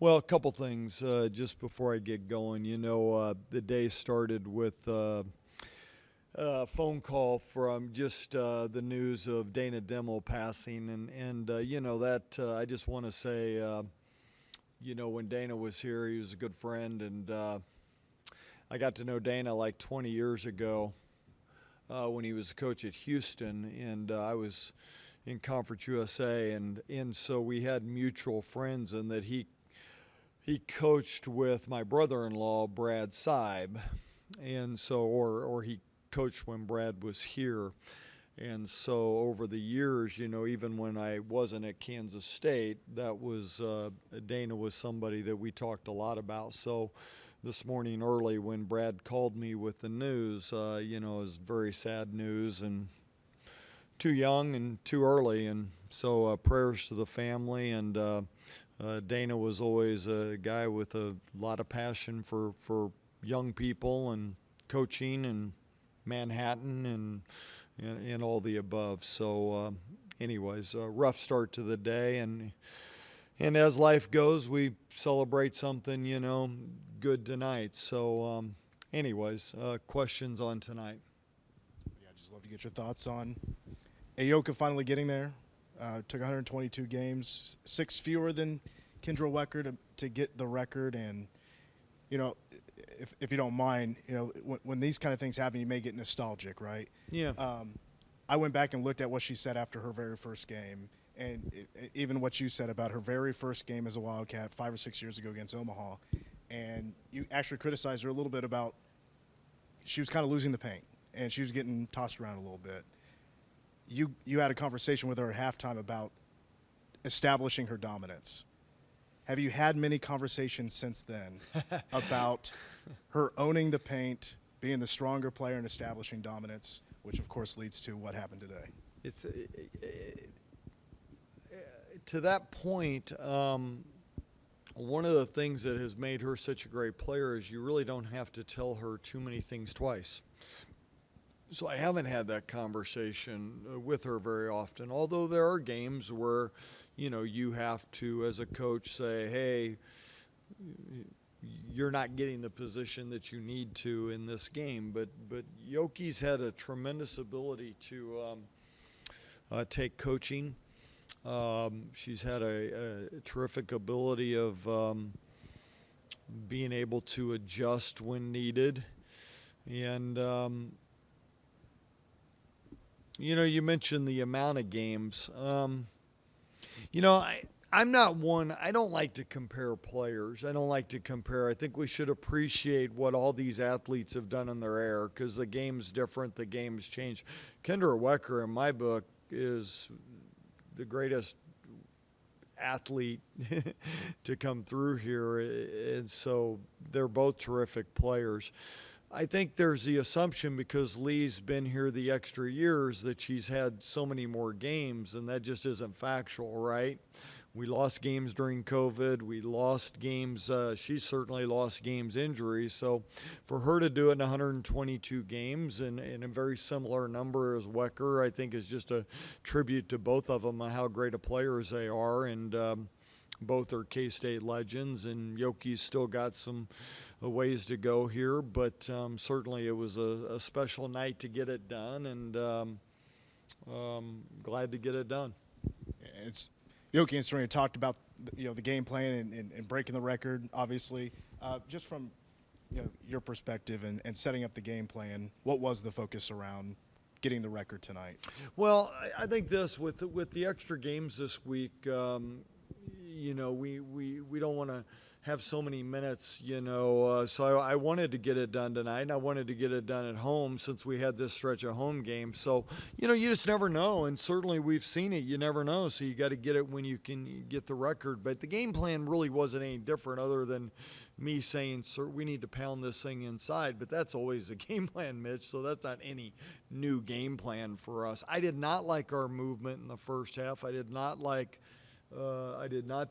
Well, a couple things just before I get going. The day started with a phone call from just the news of Dana Dimel passing, and I just want to say, when Dana was here, he was a good friend, and I got to know Dana like 20 years ago when he was a coach at Houston, and I was in Conference USA, and so we had mutual friends, and that he coached with my brother-in-law Brad Seib, and so or he coached when Brad was here, and so over the years, even when I wasn't at Kansas State, that was Dana was somebody that we talked a lot about. So this morning early when Brad called me with the news, it was very sad news and too young and too early, and so prayers to the family. And Dana was always a guy with a lot of passion for young people and coaching and Manhattan and all the above. So, anyways, a rough start to the day, and as life goes, we celebrate something good tonight. So, questions on tonight. Yeah, I'd just love to get your thoughts on Ayoka finally getting there. Took 122 games, 6 fewer than Kendra Wecker to get the record. And, if you don't mind, when these kind of things happen, you may get nostalgic, right? Yeah. I went back and looked at what she said after her very first game, and even what you said about her very first game as a Wildcat 5 or 6 years ago against Omaha. And you actually criticized her a little bit about she was kind of losing the paint, and she was getting tossed around a little bit. You had a conversation with her at halftime about establishing her dominance. Have you had many conversations since then about her owning the paint, being the stronger player, and establishing dominance, which of course leads to what happened today? It's to that point. One of the things that has made her such a great player is you really don't have to tell her too many things twice. So I haven't had that conversation with her very often, although there are games where, you have to, as a coach, say, hey, you're not getting the position that you need to in this game. But Yoki's had a tremendous ability to take coaching. She's had a terrific ability of being able to adjust when needed. And, you mentioned the amount of games. I'm not one, I don't like to compare players. I don't like to compare. I think we should appreciate what all these athletes have done in their air because the game's different, the game's changed. Kendra Wecker, in my book, is the greatest athlete to come through here, and so they're both terrific players. I think there's the assumption because Lee's been here the extra years that she's had so many more games, and that just isn't factual, right? We lost games during COVID. We lost games. She certainly lost games injuries. So for her to do it in 122 games and a very similar number as Wecker, I think is just a tribute to both of them, how great of players they are. And both are K-State legends, and Yoki's still got some ways to go here. But certainly it was a special night to get it done, and glad to get it done. It's Yoki and Serena talked about the game plan and breaking the record. Obviously, just from your perspective and setting up the game plan, what was the focus around getting the record tonight? Well, I think this with the extra games this week. We don't want to have so many minutes, so I wanted to get it done tonight, and I wanted to get it done at home since we had this stretch of home games. So, you just never know, and certainly we've seen it. You never know, so you got to get it when you can get the record. But the game plan really wasn't any different other than me saying, sir, we need to pound this thing inside. But that's always the game plan, Mitch, so that's not any new game plan for us. I did not like our movement in the first half. I did not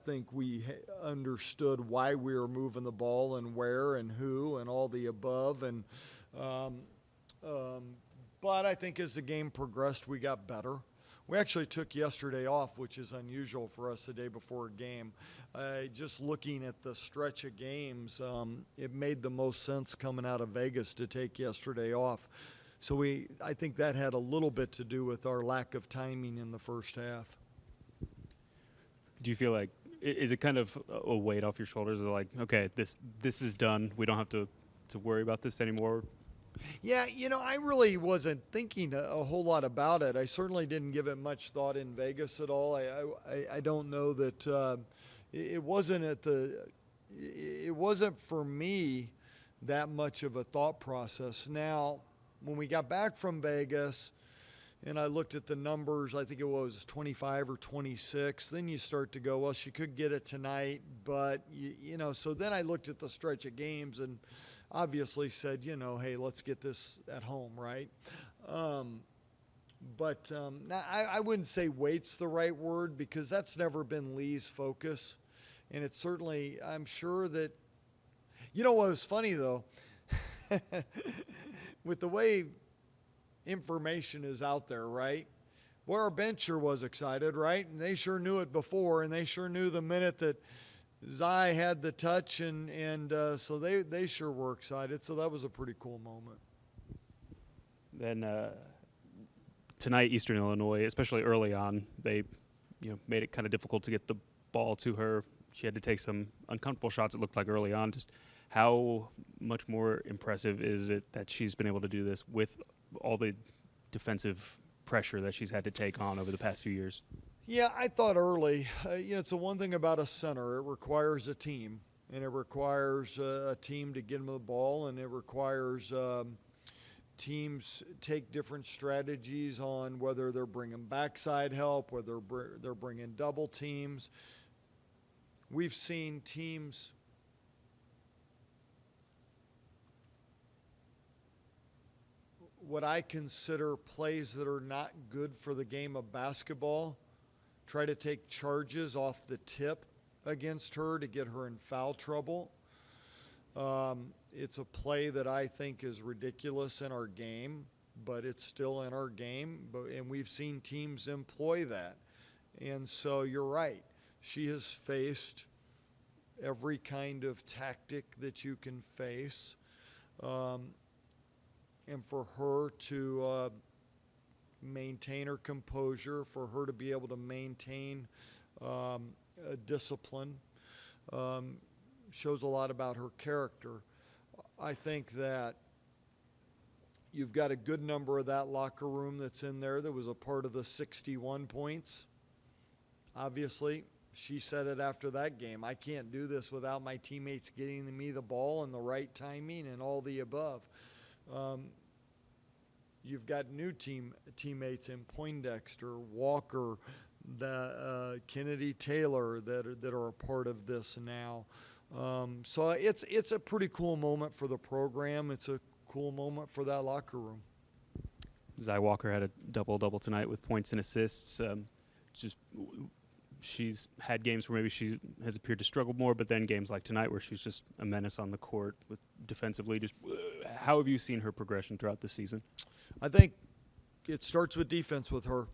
think we understood why we were moving the ball and where and who and all the above. And but I think as the game progressed, we got better. We actually took yesterday off, which is unusual for us the day before a game. Just looking at the stretch of games, it made the most sense coming out of Vegas to take yesterday off. So I think that had a little bit to do with our lack of timing in the first half. Do you feel like, is it kind of a weight off your shoulders? Like, okay, this is done. We don't have to worry about this anymore. Yeah, I really wasn't thinking a whole lot about it. I certainly didn't give it much thought in Vegas at all. I don't know that it wasn't for me that much of a thought process. Now, when we got back from Vegas and I looked at the numbers, I think it was 25 or 26, then you start to go, well, she could get it tonight, but, so then I looked at the stretch of games and obviously said, hey, let's get this at home, right? But I wouldn't say weight's the right word because that's never been Lee's focus. And it's certainly, I'm sure that, what was funny though, with the way information is out there, right? Well, our bench sure was excited, right? And they sure knew it before, and they sure knew the minute that Zai had the touch, and so they sure were excited. So that was a pretty cool moment. Then tonight, Eastern Illinois, especially early on, they made it kind of difficult to get the ball to her. She had to take some uncomfortable shots, it looked like, early on. Just how much more impressive is it that she's been able to do this with all the defensive pressure that she's had to take on over the past few years? Yeah, I thought early, it's the one thing about a center. It requires a team, and it requires a team to get them the ball, and it requires teams take different strategies on whether they're bringing backside help, whether they're bringing double teams. We've seen teams what I consider plays that are not good for the game of basketball, try to take charges off the tip against her to get her in foul trouble. It's a play that I think is ridiculous in our game, but it's still in our game, and we've seen teams employ that. And so you're right. She has faced every kind of tactic that you can face. And for her to maintain her composure, for her to be able to maintain a discipline, shows a lot about her character. I think that you've got a good number of that locker room that's in there that was a part of the 61 points. Obviously, she said it after that game. I can't do this without my teammates getting me the ball and the right timing and all the above. You've got new teammates in Poindexter, Walker, Kennedy Taylor that are a part of this now. So it's a pretty cool moment for the program. It's a cool moment for that locker room. Zai Walker had a double-double tonight with points and assists. She's had games where maybe she has appeared to struggle more, but then games like tonight where she's just a menace on the court with defensively. Just how have you seen her progression throughout the season? I think it starts with defense with her.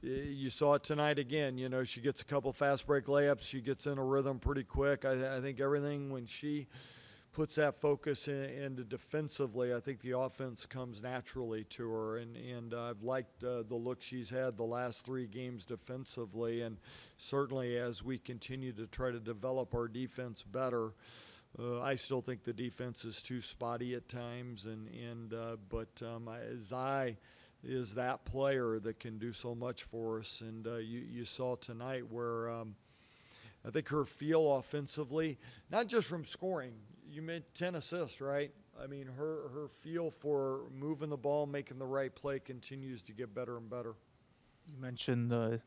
You saw it tonight again. She gets a couple fast break layups. She gets in a rhythm pretty quick. I think everything when she puts that focus into defensively, I think the offense comes naturally to her. And I've liked the look she's had the last 3 games defensively. And certainly as we continue to try to develop our defense better, I still think the defense is too spotty at times. But Zai is that player that can do so much for us. And you saw tonight where I think her feel offensively, not just from scoring, you made 10 assists, right? I mean, her feel for moving the ball, making the right play continues to get better and better. You mentioned the,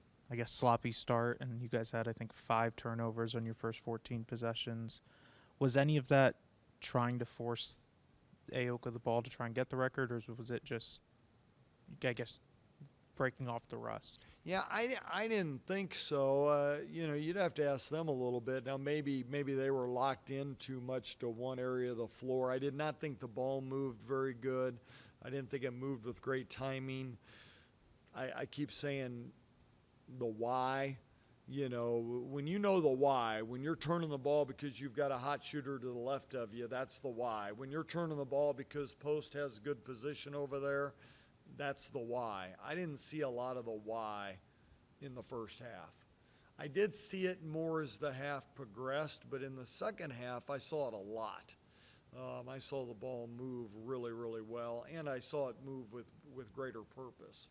sloppy start, and you guys had, 5 turnovers on your first 14 possessions. Was any of that trying to force Aoka the ball to try and get the record, or was it just, breaking off the rust? Yeah, I didn't think so. You'd have to ask them a little bit. Now, maybe they were locked in too much to one area of the floor. I did not think the ball moved very good. I didn't think it moved with great timing. I keep saying the why. You know, when you know the why, when you're turning the ball because you've got a hot shooter to the left of you, that's the why. When you're turning the ball because post has good position over there, that's the why. I didn't see a lot of the why in the first half. I did see it more as the half progressed, but in the second half, I saw it a lot. I saw the ball move really, really well, and I saw it move with greater purpose.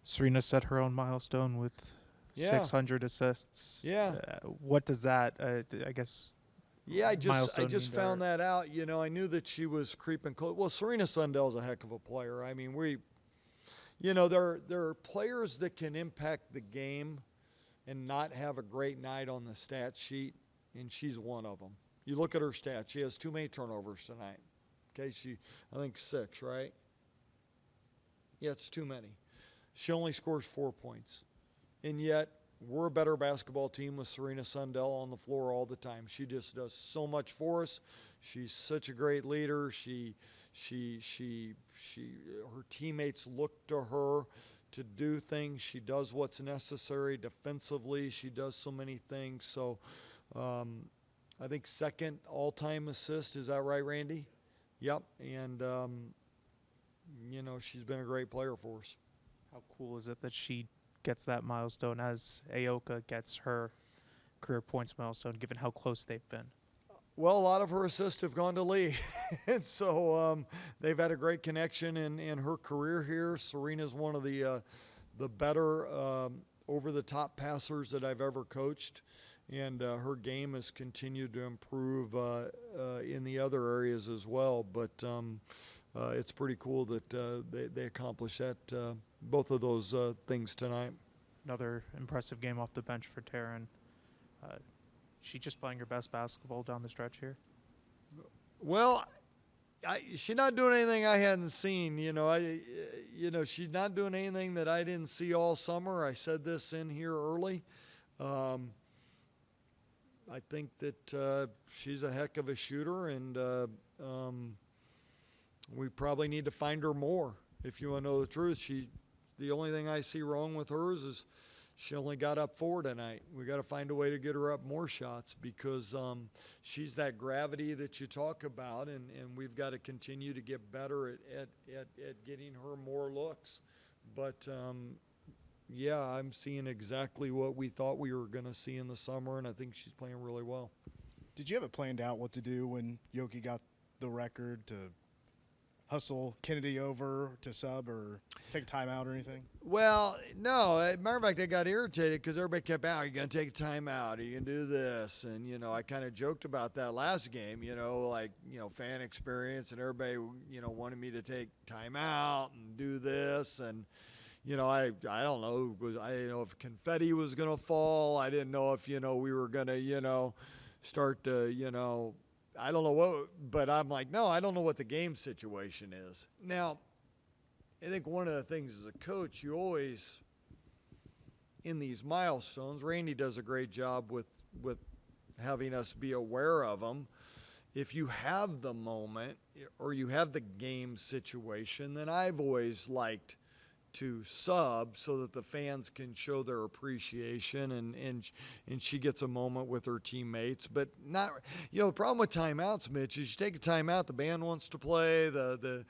Serena set her own milestone with Yeah. 600 assists. Yeah. What does that, I guess, Yeah, I just milestone mean found to her? that out. You know, I knew that she was creeping close. Well, Serena Sundell's a heck of a player. I mean, there are players that can impact the game and not have a great night on the stat sheet, and she's one of them. You look at her stats. She has too many turnovers tonight. Okay, I think 6, right? Yeah, it's too many. She only scores 4 points. And yet, we're a better basketball team with Serena Sundell on the floor all the time. She just does so much for us. She's such a great leader. Her teammates look to her to do things. She does what's necessary defensively. She does so many things. So, I think second all-time assist. Is that right, Randy? Yep. And, you know, she's been a great player for us. How cool is it that she gets that milestone as Aoka gets her career points milestone, given how close they've been? Well, a lot of her assists have gone to Lee. And so they've had a great connection in her career here. Serena's one of the better over-the-top passers that I've ever coached. And her game has continued to improve in the other areas as well. But it's pretty cool that they accomplished that, both of those things tonight. Another impressive game off the bench for Taryn. She just playing her best basketball down the stretch here? Well, she's not doing anything I hadn't seen. She's not doing anything that I didn't see all summer. I said this in here early. I think that she's a heck of a shooter, and we probably need to find her more. If you want to know the truth, the only thing I see wrong with hers is she only got up 4 tonight. We got to find a way to get her up more shots because she's that gravity that you talk about, and we've got to continue to get better at getting her more looks. But yeah, I'm seeing exactly what we thought we were going to see in the summer, and I think she's playing really well. Did you have it planned out what to do when Yoki got the record, to hustle Kennedy over to sub or take a timeout or anything? Well, no. As a matter of fact, I got irritated because everybody kept out. Are you going to take a timeout? Are you going to do this? And, I kind of joked about that last game, fan experience, and everybody, wanted me to take timeout and do this. And, I don't know. I didn't know if confetti was going to fall. I didn't know if, we were going to, start to, I don't know what, but I'm like, no, I don't know what the game situation is. Now, I think one of the things as a coach, you always, in these milestones, Randy does a great job with having us be aware of them. If you have the moment or you have the game situation, then I've always liked to sub so that the fans can show their appreciation and she gets a moment with her teammates. But not, the problem with timeouts, Mitch, is you take a timeout, the band wants to play, the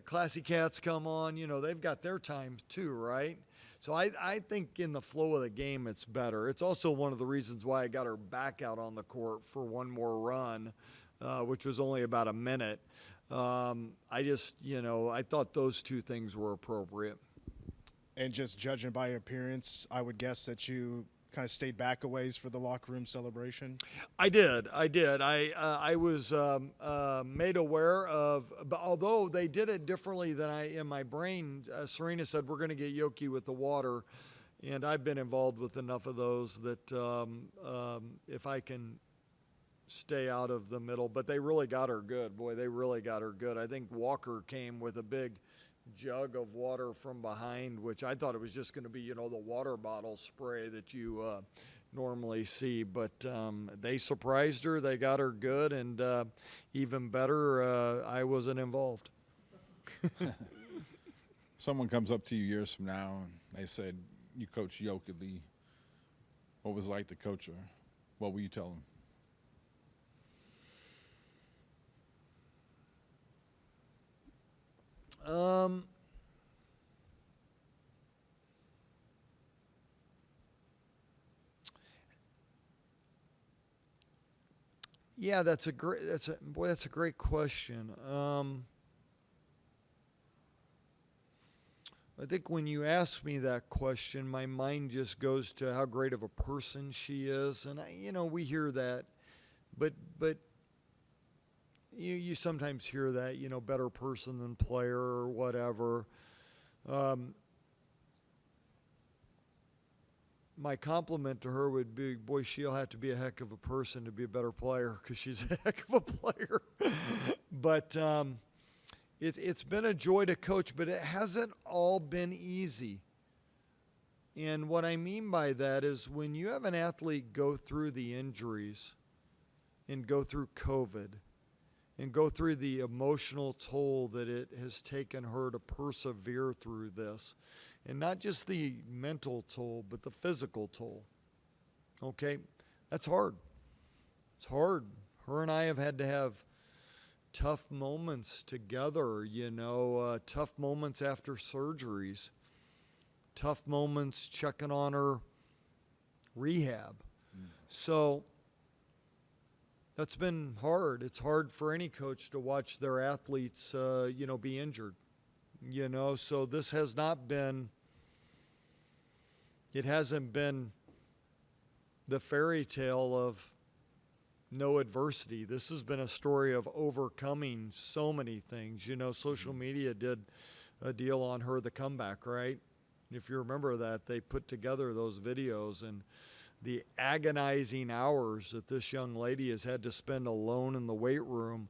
Classy Cats come on, they've got their time too, right? So I think in the flow of the game, it's better. It's also one of the reasons why I got her back out on the court for one more run, which was only about a minute. I thought those two things were appropriate. And just judging by your appearance, I would guess that you kind of stayed back a ways for the locker room celebration. I did. I was made aware of, but although they did it differently than in my brain, Serena said, we're going to get Yoki with the water. And I've been involved with enough of those that if I can stay out of the middle, but they really got her good. Boy, they really got her good. I think Walker came with a big jug of water from behind, which I thought it was just going to be, the water bottle spray that you normally see. But they surprised her. They got her good. And even better, I wasn't involved. Someone comes up to you years from now and they said, you coach Yoki, what was it like to coach her? What will you tell him? Yeah, that's a great question. I think when you ask me that question, my mind just goes to how great of a person she is, and we hear that, but you sometimes hear that, better person than player or whatever. My compliment to her would be, boy, she'll have to be a heck of a person to be a better player, because she's a heck of a player. But it's been a joy to coach, but it hasn't all been easy. And what I mean by that is when you have an athlete go through the injuries and go through COVID and go through the emotional toll that it has taken her to persevere through this, and not just the mental toll, but the physical toll. Okay? That's hard. It's hard. Her and I have had to have tough moments together, tough moments after surgeries, tough moments checking on her rehab. So that's been hard. It's hard for any coach to watch their athletes, be injured. So this has not been, it hasn't been the fairy tale of no adversity. This has been a story of overcoming so many things. Social media did a deal on her, the comeback, right? If you remember that, they put together those videos, and the agonizing hours that this young lady has had to spend alone in the weight room.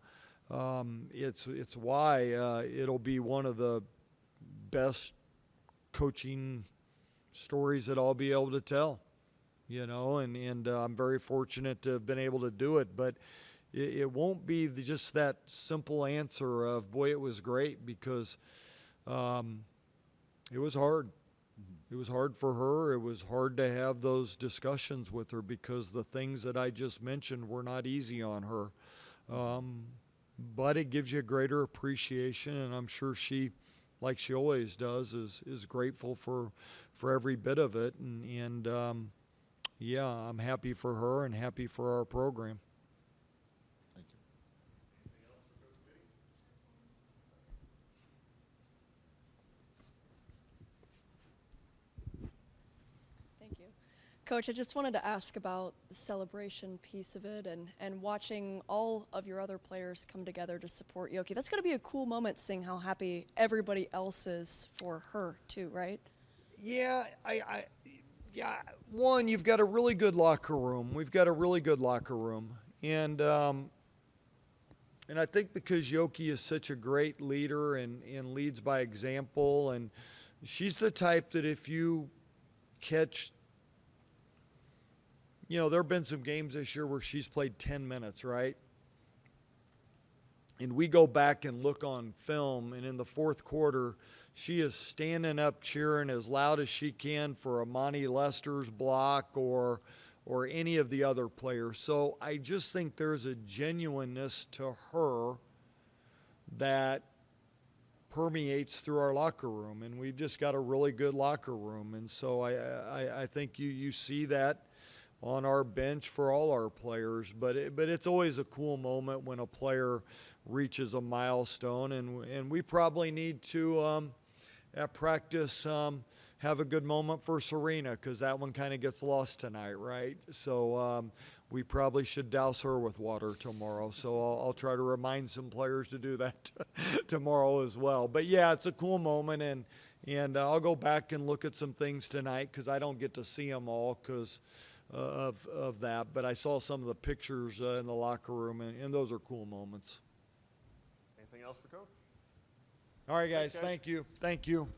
It's why it'll be one of the best coaching stories that I'll be able to tell, and I'm very fortunate to have been able to do it, but it won't be just that simple answer of, boy, it was great, because it was hard. It was hard for her. It was hard to have those discussions with her, because the things that I just mentioned were not easy on her. But it gives you a greater appreciation, and I'm sure she, like she always does, is grateful for every bit of it. And yeah, I'm happy for her and happy for our program. Thank you. Thank you. Coach, I just wanted to ask about the celebration piece of it, and watching all of your other players come together to support Yoki. That's going to be a cool moment, seeing how happy everybody else is for her too, right? Yeah, yeah. One, you've got a really good locker room. We've got a really good locker room, and I think because Yoki is such a great leader and leads by example, and she's the type that if you catch, there have been some games this year where she's played 10 minutes, right? And we go back and look on film, and in the fourth quarter, she is standing up cheering as loud as she can for Amani Lester's block or any of the other players. So I just think there's a genuineness to her that permeates through our locker room, and we've just got a really good locker room. And so I think you see that on our bench for all our players, but it's always a cool moment when a player reaches a milestone, and we probably need to at practice have a good moment for Serena, because that one kind of gets lost tonight, right? So we probably should douse her with water tomorrow. So I'll try to remind some players to do that tomorrow as well. But yeah, it's a cool moment, and I'll go back and look at some things tonight, because I don't get to see them all because of that. But I saw some of the pictures in the locker room, and those are cool moments. Anything else for Coach? All right, guys. Thanks, guys. Thank you. Thank you.